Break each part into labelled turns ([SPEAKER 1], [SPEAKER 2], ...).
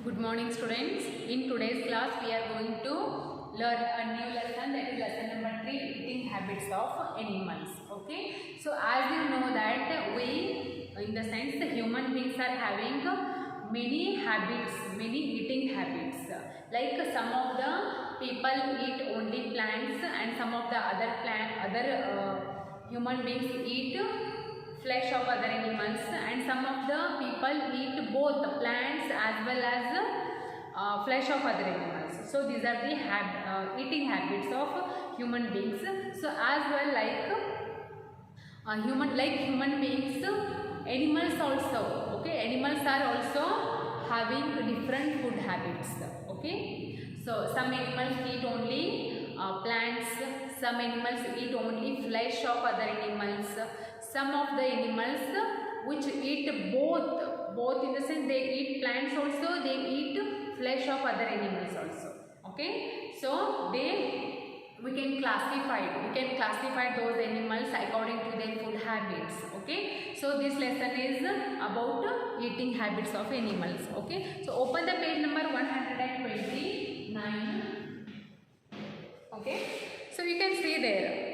[SPEAKER 1] Good morning students. In today's class we are going to learn a new lesson, that is lesson number 3, eating habits of animals. Okay. So as you know that we, in the sense the human beings are having many habits, many eating habits. Like some of the people eat only plants and some of the other human beings eat flesh of other animals, and some of the people eat both plants as well as flesh of other animals. So these are the eating habits of human beings. So as well like human beings, animals also, okay, animals are also having different food habits. Okay, so some animals eat only plants, some animals eat only flesh of other animals. Some of the animals which eat both in the sense they eat plants also, they eat flesh of other animals also. Okay, so we can classify those animals according to their food habits. Okay, so this lesson is about eating habits of animals. Okay, so open the page number 129. Okay, so you can see there.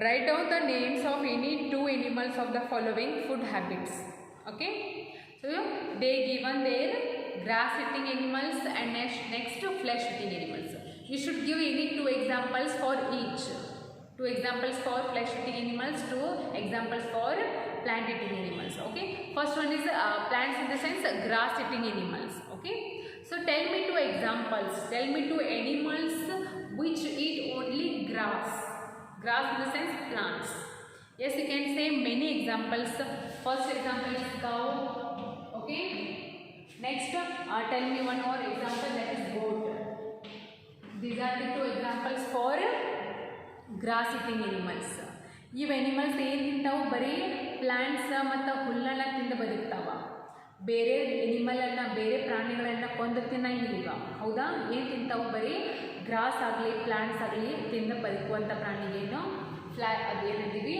[SPEAKER 1] Write down the names of any two animals of the following food habits. Okay, so they given their grass eating animals and next to flesh eating animals. You should give any two examples for each. Two examples for flesh eating animals, two examples for plant eating animals. Okay, first one is plants in the sense grass eating animals. Okay, so tell me two examples. Tell me two animals which eat only grass. Grass in the sense plants. Yes, you can say many examples. First example is cow. Okay. Next, tell me one more example, that is goat. These are the two examples for grass eating animals. These animals ಏನು ತಿಂತಾವು ಬರೀ plants ಮತ್ತು ಹುಲ್ಲನ್ನ ತಿಂದು ಬದುಕ್ತಾವ. ಬೇರೆ ಎನಿಮಲನ್ನು ಬೇರೆ ಪ್ರಾಣಿಗಳನ್ನು ಕೊಂದು ತಿನ್ನಂಗಿಲ್ಲ. ಹೌದಾ? ಏನು ತಿಂತಾವು ಬರೀ ಗ್ರಾಸ್ ಆಗಲಿ ಪ್ಲಾಂಟ್ಸ್ ಆಗಲಿ ತಿಂದು ಬದುಕುವಂಥ ಪ್ರಾಣಿಗೇನು ಅದೇನಿದ್ದೀವಿ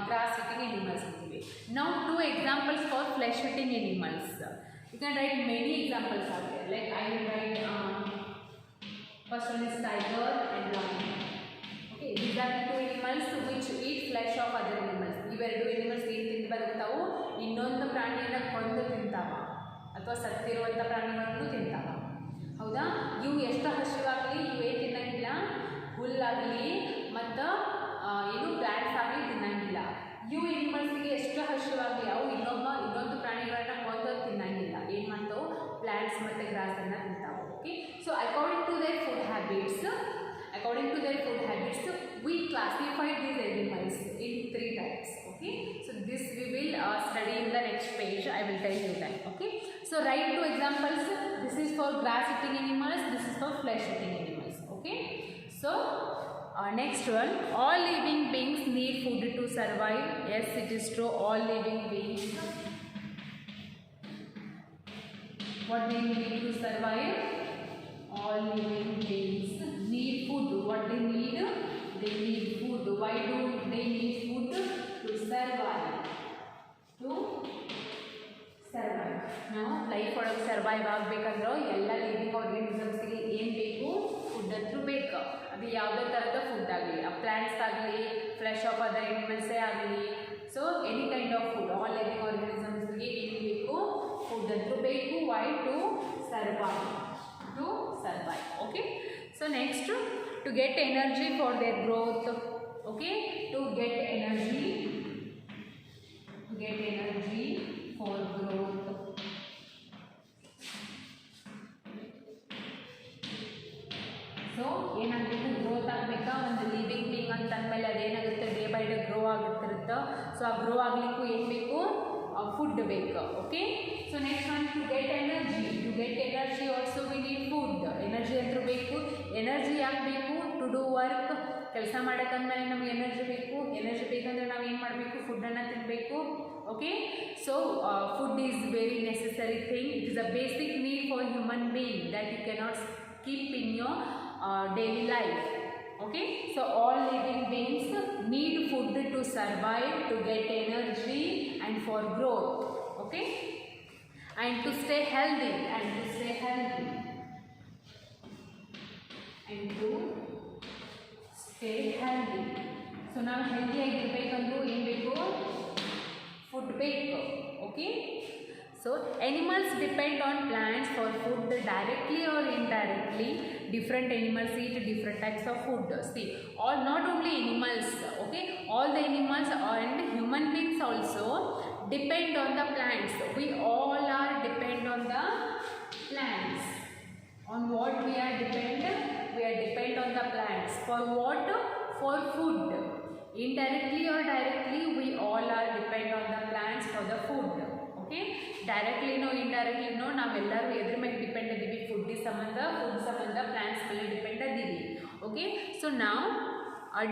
[SPEAKER 1] ಗ್ರಾಸ್ ಈಟಿಂಗ್ ಎನಿಮಲ್ಸ್ ಅಂತೀವಿ. ನಾವು two examples for flesh eating animals. You can write many examples are there. Like I will write first one is tiger and lion. Okay, these are the two animals which eat flesh of other animals. ಇವೆರಡು animals ಏನು ತಿಂದು ಬದುಕ್ತಾವು, ಇನ್ನೊಂದು ಪ್ರಾಣಿಯನ್ನು ಕೊಂದು ತಿಂತಾವ ಅಥವಾ ಸತ್ತಿರುವಂಥ ಪ್ರಾಣಿಗಳನ್ನು ತಿಂತಾವ. ಹೌದಾ? ಇವು ಎಷ್ಟು ಹಸಿವಾಗಲಿ ಇವೇ ತಿನ್ನಂಗಿಲ್ಲ, ಹುಲ್ಲಾಗಲಿ ಮತ್ತು ಏನು ಪ್ಲ್ಯಾಂಟ್ಸ್ ಆಗಲಿ ತಿನ್ನಂಗಿಲ್ಲ. ಇವು ಎನಿಮಲ್ಸ್ಗೆ ಎಷ್ಟು ಹಸಿವಾಗಲಿ ಅವು ಇನ್ನೊಂದು ಪ್ರಾಣಿಗಳನ್ನ ಕೊಂದು ತಿನ್ನಂಗಿಲ್ಲ. ಏನು ಮಾಡ್ತಾವೆ, ಪ್ಲ್ಯಾಂಟ್ಸ್ ಮತ್ತು ಗ್ರಾಸನ್ನು ತಿಂತಾವೆ. Okay, so according to their food habits, we classify these animals in 3 types. Okay, so this we will study in the next page. I will tell you that. Okay, so write two examples. This is for grass eating animals, this is for flesh eating animals. Okay, so next one, all living beings need food to survive. Yes, it is true, all living beings, what they need to survive, all living beings need food. What they need? They need food. Why do they need food? To survive. To survive. Now life ಒಳಗೆ survive ಆಗಬೇಕಂದ್ರೆ ಎಲ್ಲ living ಆರ್ಗನಿಸಮ್ಸ್ಗೆ ಏನು ಬೇಕು, food ಅಂತೂ ಬೇಕು. ಅದು ಯಾವುದೇ ಥರದ ಫುಡ್ ಆಗಲಿ, ಪ್ಲ್ಯಾಂಟ್ಸ್ ಆಗಲಿ, ಫ್ಲೆಶ್ ಆಫ್ ಅದರ್ ಎನಿಮಲ್ಸೇ ಆಗಲಿ, so any kind of food, all living ಆರ್ಗನಿಸಮ್ಸ್ಗೆ ಏನು ಬೇಕು, ಫುಡ್ ಅಂತೂ ಬೇಕು. Why? To survive. To survive. Okay, so next, to get energy for their growth. Okay, to get energy for growth. So ಏನಾಗಬೇಕು, growth ಆಗಬೇಕಾ ಒಂದು ಲಿವಿಂಗ್ ಬೀಯಿಂಗ್ ಅಂತ ಅಂದಮೇಲೆ ಅದೇನಾಗುತ್ತೆ, ಡೇ ಬೈ ಡೇ ಗ್ರೋ ಆಗುತ್ತಿರುತ್ತೆ. ಸೊ ಆ ಗ್ರೋ ಆಗಲಿಕ್ಕೂ ಏನು ಬೇಕು, ಫುಡ್ ಬೇಕು. Okay, so next one, to get energy also we need food. Energy ಅಂತೂ ಬೇಕು. ಎನರ್ಜಿ ಯಾಕೆ ಬೇಕು? ಟು ಡೂ ವರ್ಕ್, ಕೆಲಸ ಮಾಡೋಕ್ಕಂದ್ಮೇಲೆ ನಮಗೆ ಎನರ್ಜಿ ಬೇಕು. ಎನರ್ಜಿ ಬೇಕಂದ್ರೆ ನಾವು ಏನು ಮಾಡಬೇಕು, ಫುಡ್ಡನ್ನು ತಿನ್ನಬೇಕು. Okay, so food is very necessary thing. It is a basic need for human being that you cannot keep in your daily life. Okay, so all living beings need food to survive, to get energy and for growth. Okay, and to stay healthy, and to stay healthy, and to stay healthy. So ನಾವು healthy ಆಗಿರಬೇಕಂದ್ರೂ ಏನು ಬೇಕು? Food ಬೇಕು. Okay, so animals depend on plants for food directly or indirectly. Different animals eat different types of food. See, all, not only animals, okay, all the animals and human beings also depend on the plants. We all are depend on the plants. On what we are dependent? We are depend on the plants. For what? For food. Indirectly or directly, we all are depend on the plants for the food. Okay, directly no, indirectly no, ನಾವೆಲ್ಲರೂ ಎದ್ರ ಮೇಲೆ depend ಇದ್ದೀವಿ? Food ಸಂಬಂಧ plants ಮೇಲೆ depend ಇದ್ದೀವಿ. Okay, so ನಾವು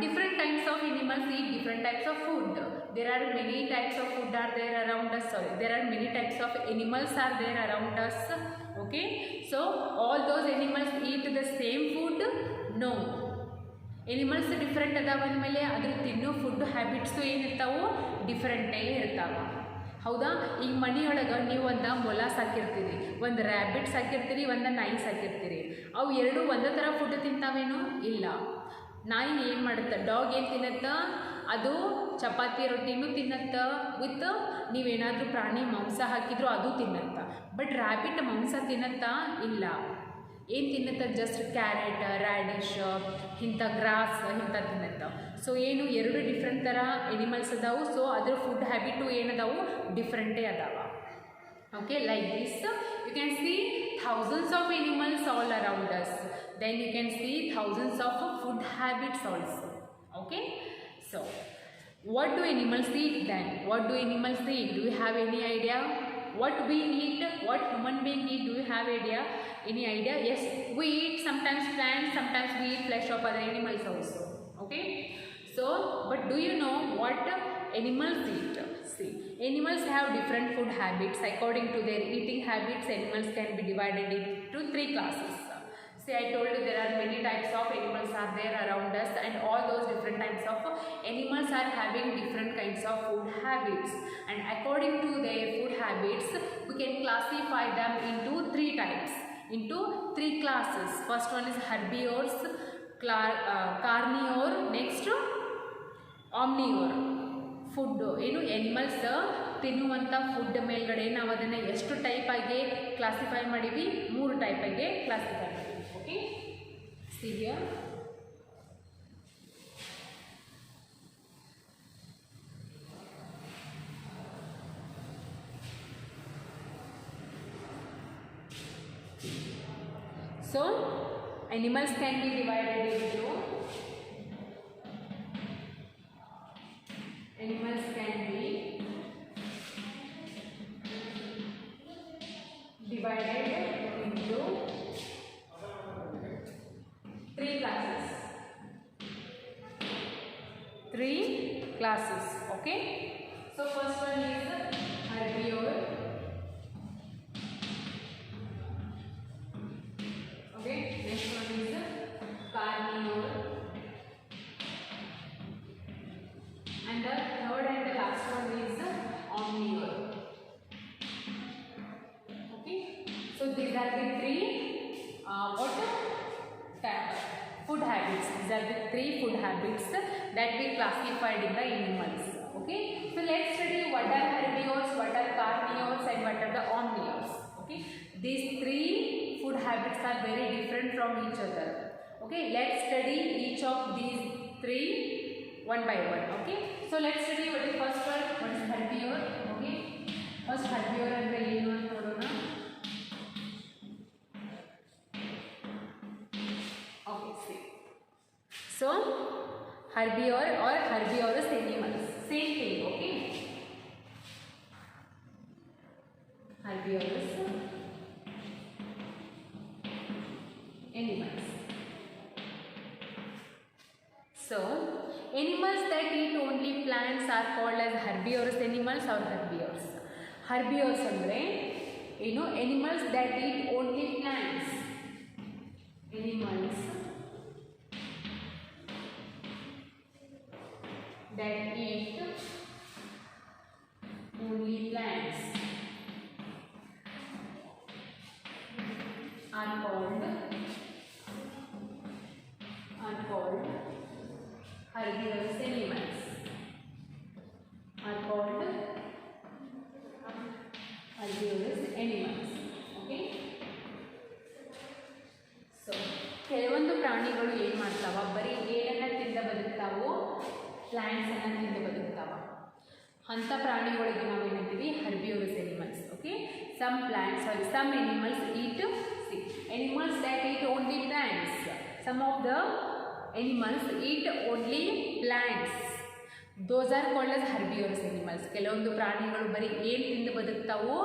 [SPEAKER 1] different types of animals eat different types of food. There are many types of food are there around us. Sorry, there are many types of animals are there around us. Okay, so all those animals eat the same food? No. Animals different ಅದಾವ ಅಂದಮೇಲೆ ಅದ್ರ ತಿನ್ನೋ food habits ಏನಿರ್ತಾವೆ? ಡಿಫ್ರೆಂಟೇ ಇರ್ತಾವೆ. ಹೌದಾ? ಈಗ ಮನೆಯೊಳಗೆ ನೀವು ಒಂದು ಮೊಲ ಸಾಕಿರ್ತೀರಿ, ಒಂದು ರ್ಯಾಬಿಟ್ ಸಾಕಿರ್ತೀರಿ, ಒಂದು ನಾಯಿ ಸಾಕಿರ್ತೀರಿ. ಅವು ಎರಡೂ ಒಂದೇ ಥರ ಫುಡ್ ತಿಂತಾವೇನೋ? ಇಲ್ಲ. ನಾಯಿ ಏನು ಮಾಡುತ್ತೆ? ಡಾಗ್ ಏನು ತಿನ್ನತ್ತ? ಅದು ಚಪಾತಿ ರೊಟ್ಟಿನೂ ತಿನ್ನತ್ತ, ವಿತ್ ನೀವೇನಾದರೂ ಪ್ರಾಣಿ ಮಾಂಸ ಹಾಕಿದ್ರು ಅದು ತಿನ್ನತ್ತ. ಬಟ್ ರ್ಯಾಬಿಟ್ ಮಾಂಸ ತಿನ್ನತ್ತಾ? ಇಲ್ಲ. ಏನು ತಿನ್ನತ್ತ? ಜಸ್ಟ್ ಕ್ಯಾರೆಟ್, ರ್ಯಾಡಿಶ್, ಇಂಥ ಗ್ರಾಸ್ ಇಂಥ ತಿನ್ನತ್ತ. ಸೊ ಏನು ಎರಡು ಡಿಫ್ರೆಂಟ್ ಥರ ಎನಿಮಲ್ಸ್ ಅದಾವು. ಸೊ ಅದ್ರ ಫುಡ್ ಹ್ಯಾಬಿಟು ಏನದಾವು? ಡಿಫ್ರೆಂಟೇ ಅದಾವ. Okay, like this you can see thousands of animals all around us. Then you can see thousands of food habits also. Okay, so what do animals eat then? What do animals eat? Do you have any idea? What we eat? What human being eat? Do you have idea? Any idea? Yes, we eat sometimes plants, sometimes we eat flesh of other animals also. Okay, so but do you know what animals eat? See, animals have different food habits. According to their eating habits, animals can be divided into 3 classes. See, I told you there are many types of animals are there around us, and all those different types of animals are having different kinds of food habits. And according to their food habits, we can classify them into 3 types, into 3 classes. First one is herbivores, carnivore, next omnivore. Food ಏನು animals ತಿನ್ನುವಂಥ food ಮೇಲ್ಗಡೆ ನಾವು ಅದನ್ನು ಎಷ್ಟು ಟೈಪಾಗಿ classify ಮಾಡೀವಿ? 3 ಟೈಪಾಗಿ classify ಮಾಡೀವಿ. Okay, see here. So animals can be divided into three classes. Okay, so first one is herbivore. Okay, next one is carnivore, and the third and the last one is omnivore. Okay, so these are the 3 food habits. These are the 3 food habits that we classified in the animals. Okay, so let's study what are herbivores, what are carnivores, and what are the omnivores. Okay, these 3 food habits are very different from each other. Okay, let's study each of these 3 one by one. Okay, so let's study what is first one. What is herbivore? Okay, first herbivore andre ಏನು ಅಂತ ನೋಡೋಣ. Okay, see. So herbivore or herbivorous animals, same thing. Okay, herbivorous animals. So animals that eat only plants are called as herbivorous animals or herbivores. Herbivores andre ಏನು? Animals that eat only plants. Animals that eat only plants. are called herbivorous animals. Are called herbivorous animals. Okay. So ಕೆಲವೊಂದು ಪ್ರಾಣಿಗಳು ಏನು ಮಾಡ್ತಾವ, ಬರೀ ಏನನ್ನ ತಿಂದ ಬದುಕ್ತಾವೋ, plants ಅನ್ನ ತಿಂದು ಬದುಕ್ತಾವ. ಅಂಥ ಪ್ರಾಣಿಗಳಿಗೆ ನಾವು ಏನಂತೀವಿ, herbivorous animals. Okay, some animals eat animals that eat only plants. Some of the animals eat only plants. Those are called as herbivorous animals. ಕೆಲವೊಂದು ಪ್ರಾಣಿಗಳು ಬರೀ ಏನು ತಿಂದು ಬದುಕ್ತಾವೋ,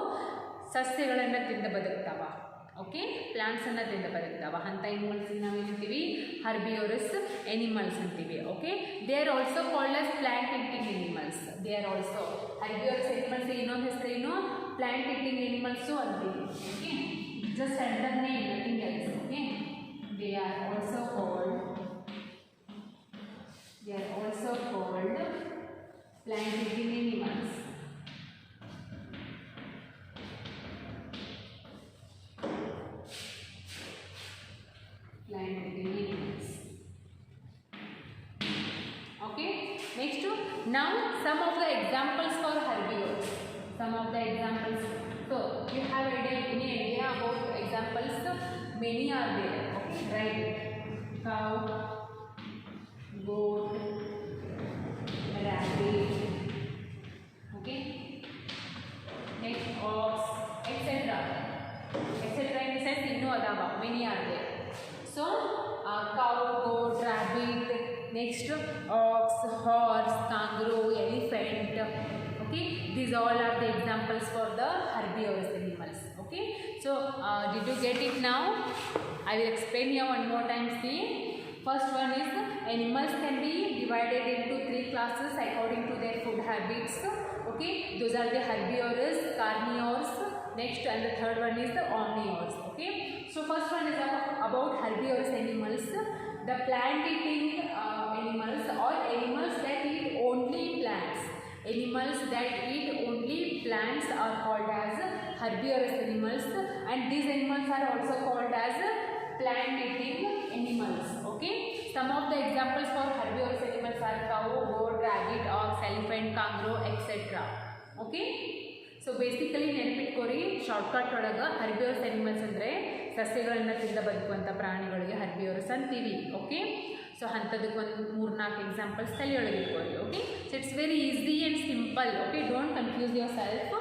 [SPEAKER 1] ಸಸ್ಯಗಳನ್ನು ತಿಂದು ಬದುಕ್ತಾವ. ಓಕೆ, ಪ್ಲಾಂಟ್ಸನ್ನು ತಿಂದು ಬದುಕ್ತಾವ. ಅಂಥ ಎನಿಮಲ್ಸ್ ನಾವು ಏನಂತೀವಿ, ಹರ್ಬಿವರಸ್ ಎನಿಮಲ್ಸ್ ಅಂತೀವಿ. Okay, they are also called as plant eating animals. They are also herbivorous animals. ಇನ್ನೊಂದು ಹೆಸರೇನು, ಪ್ಲಾಂಟ್ ಈಟಿಂಗ್ ಎನಿಮಲ್ಸು ಅಂತೀವಿ. Okay, just under name, nothing else. Okay, they are also called plant eating animals. Plant eating animals. Okay, next now some of the examples for herbivores. Some of the examples. So you have any idea about examples? Many are there. Okay, right. Cow, goat, rabbit, okay, next ox, etc. In the sense, you know about many are there. So cow, goat, rabbit, next ox, horse, kangaroo, elephant. Okay, these all are the examples for the herbivorous animals. Okay, so did you get it now? I will explain here one more time. See, first one is animals can be divided into 3 classes according to their food habits. Okay, those are the herbivores, carnivores, next, and the third one is the omnivores. Okay, so first one is about herbivorous animals. The plant eating animals, or animals that eat only plants. Animals that eat only plants are called as herbivorous animals, and these animals are also called as plant eating animals. Okay, some of the examples for herbivorous animals are cow, goat, rabbit, ox, elephant, kangaroo, etc. Okay, so basically ನೆನಪಿಟ್ಕೋರಿ, shortcut ಒಳಗೆ herbivorous animals ಅಂದರೆ ಸಸ್ಯಗಳನ್ನು ತಿಂದ ಬದುಕುವಂಥ ಪ್ರಾಣಿಗಳಿಗೆ ಹರ್ಬಿವರಸ್ ಅಂತೀವಿ. Okay, so ಅಂಥದಕ್ಕೆ ಒಂದು 3-4 examples ತಲೆಯೊಳಗೆ ಇಟ್ಕೋರಿ. Okay, so it's very easy and simple. Okay, don't confuse yourself.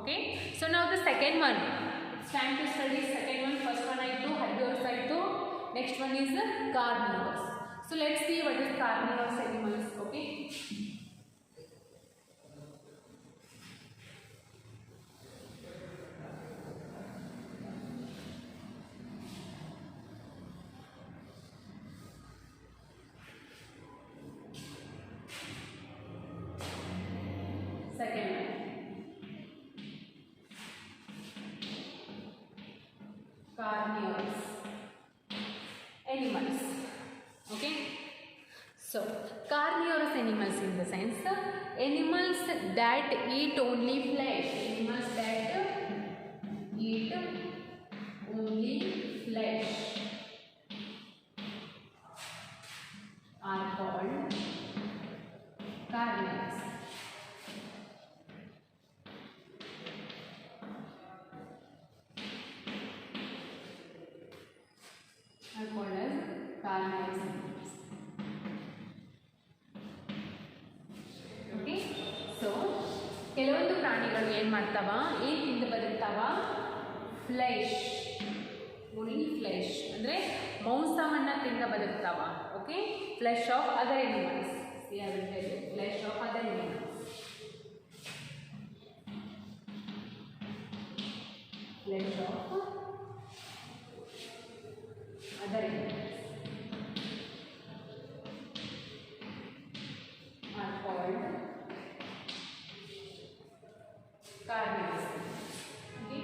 [SPEAKER 1] Okay, so ನಾವು the second one, it's time to study second one. First one ಆಯಿತು, ಹರ್ಬಿವರಸ್ ಆಯಿತು. Next one is carnivores. So let's see what is carnivorous animals. Okay, second one, carnivores animals. Okay, so carnivorous animals in the sense, animals that eat only flesh. Animals that eat only flesh are called carnivores. Are called as carnivorous animals. Okay, so ಕೆಲವೊಂದು ಪ್ರಾಣಿಗಳು ಏನು ಮಾಡ್ತಾವ, ಏನು ತಿಂದು ಬದುಕ್ತಾವ, flesh, only flesh ಅಂದರೆ ಮಾಂಸವನ್ನು ತಿಂದು ಬದುಕ್ತಾವ. Okay, flesh of other animals. Flesh of other animals, flesh of other animals are called carnivorous. Okay,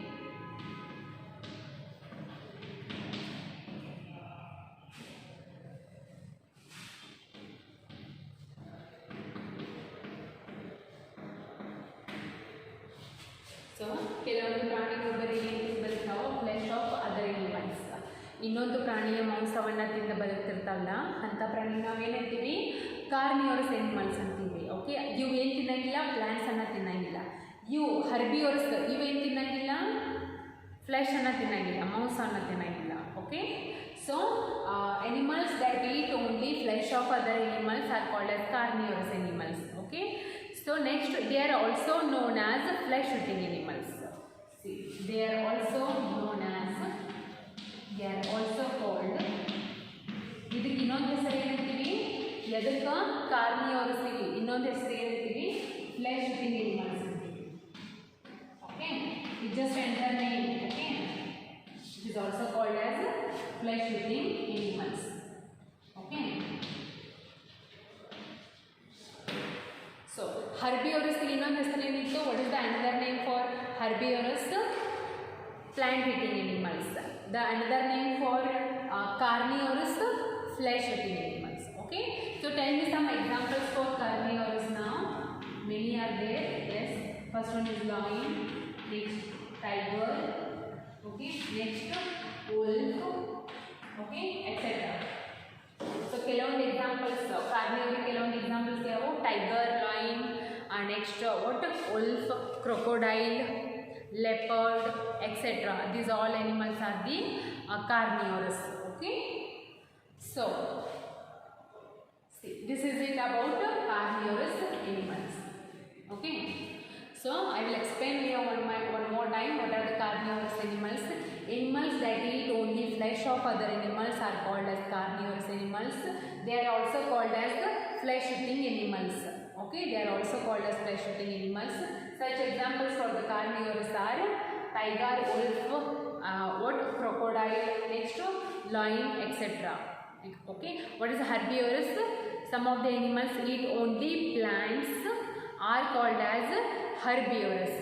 [SPEAKER 1] so ಕೆಲವೊಂದು ಪ್ರಾಣಿಗಳು ಬರೀ ಬದುಕ್ತಾವ, ಫ್ಲೆಶ್ ಆಫ್ ಅದರ್ ಎನಿಮಲ್ಸ್. ಇರ್ತಾವಲ್ಲ ಅಂಥ ಪ್ರಾಣಿ ನಾವೇನಂತೀವಿ ಕಾರ್ನಿಯೋರಸ್ ಎನಿಮಲ್ಸ್ ಅಂತೀವಿ. ಓಕೆ, ಇವು ಏನು ತಿನ್ನಂಗಿಲ್ಲ, ಪ್ಲ್ಯಾಂಟ್ಸನ್ನು ತಿನ್ನಂಗಿಲ್ಲ. ಇವು ಹರ್ಬಿಯೋರಸ್, ಇವೇನು ತಿನ್ನಂಗಿಲ್ಲ, ಫ್ಲೆಶನ್ನು ತಿನ್ನಂಗಿಲ್ಲ, ಮಾಂಸವನ್ನು ತಿನ್ನಂಗಿಲ್ಲ. Okay, so animals that eat only flesh of other animals are called as carnivorous animals. Okay, so next they are also known as flesh eating animals. See, they are also known as, they are also called, ಇದಕ್ಕೆ ಇನ್ನೊಂದು ಹೆಸರು ಏನಂತೀವಿ, ಎದಕ್ಕೆ ಕಾರ್ನಿಯೋರಸ್ಗೆ ಇನ್ನೊಂದು ಹೆಸರು ಏನಂತೀವಿ, flesh eating animals ಅಂತೀವಿ. Okay, it just enter name. Okay, it is also called as flesh eating animals. Okay, so herbivorous ಇನ್ನೊಂದು ಹೆಸರು ಏನಿತ್ತು, what is the another name for herbivorous? Plant eating animals. The another name for carnivorous, flesh eating animals. Okay, so tell me some examples for carnivorous now. Many are there. Yes, first one is lion, next tiger, okay, next wolf, okay, etc. So ಕೆಲವೊಂದು examples ಕಾರ್ನಿವರಿ, ಕೆಲವೊಂದು examples ಯಾವು, tiger, line, next what, wolf, crocodile, leopard, etc. These all animals are the carnivorous. Okay, so see, this is it about carnivorous animals. Okay, so I will explain here one more time what are the carnivorous animals. Animals that eat only flesh of other animals are called as carnivorous animals. They are also called as the flesh eating animals. Okay, they are also called as flesh eating animals. Such examples for the carnivorous are tiger, wolf, what, crocodile, next lion, etc. Okay, what is herbivorous? Some of the animals eat only plants are called as herbivorous.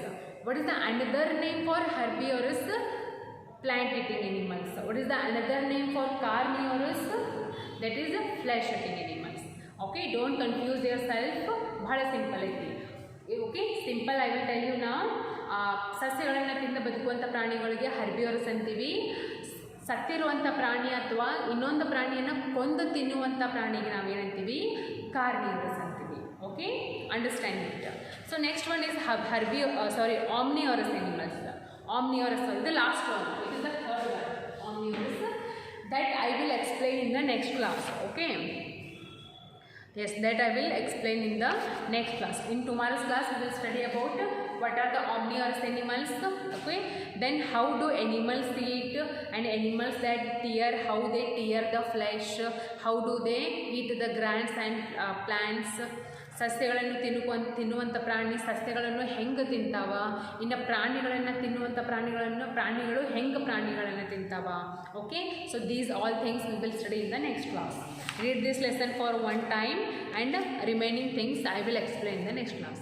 [SPEAKER 1] What is the another name for herbivorous? Plant eating animals. What is the another name for carnivorous? That is flesh eating animals. Okay, don't confuse yourself. ಬಹಳ simple ಐತಿ. Okay, simple I will tell you ನಾವು. ಸಸ್ಯಗಳನ್ನು ತಿಂದು ಬದುಕುವಂಥ ಪ್ರಾಣಿಗಳಿಗೆ ಹರ್ಬಿವರಸ್ ಅಂತೀವಿ. ಸತ್ತಿರುವಂಥ ಪ್ರಾಣಿ ಅಥವಾ ಇನ್ನೊಂದು ಪ್ರಾಣಿಯನ್ನು ಕೊಂದು ತಿನ್ನುವಂಥ ಪ್ರಾಣಿಗೆ ನಾವೇನಂತೀವಿ, ಕಾರ್ನಿವರಸ್ ಅಂತೀವಿ. Okay, understand it. So next one is omnivorous animals. Omnivorous is the last one. It is the third one, omnivorous. That I will explain in the next class. Okay. Yes, that I will explain in the next class. In tomorrow's class, we will study about what are the omnivorous animals. Okay. Then how do animals eat, and animals that tear, how they tear the flesh, how do they eat the grass and plants. ಸಸ್ಯಗಳನ್ನು ತಿನ್ನುವಂಥ ಪ್ರಾಣಿ ಸಸ್ಯಗಳನ್ನು ಹೆಂಗೆ ತಿಂತಾವ, ಇನ್ನು ಪ್ರಾಣಿಗಳನ್ನು ತಿನ್ನುವಂಥ ಪ್ರಾಣಿಗಳು ಹೆಂಗೆ ಪ್ರಾಣಿಗಳನ್ನು ತಿಂತಾವ. Okay, so these all things we will study in the next class. Read this lesson for one time and remaining things I will explain in the next class.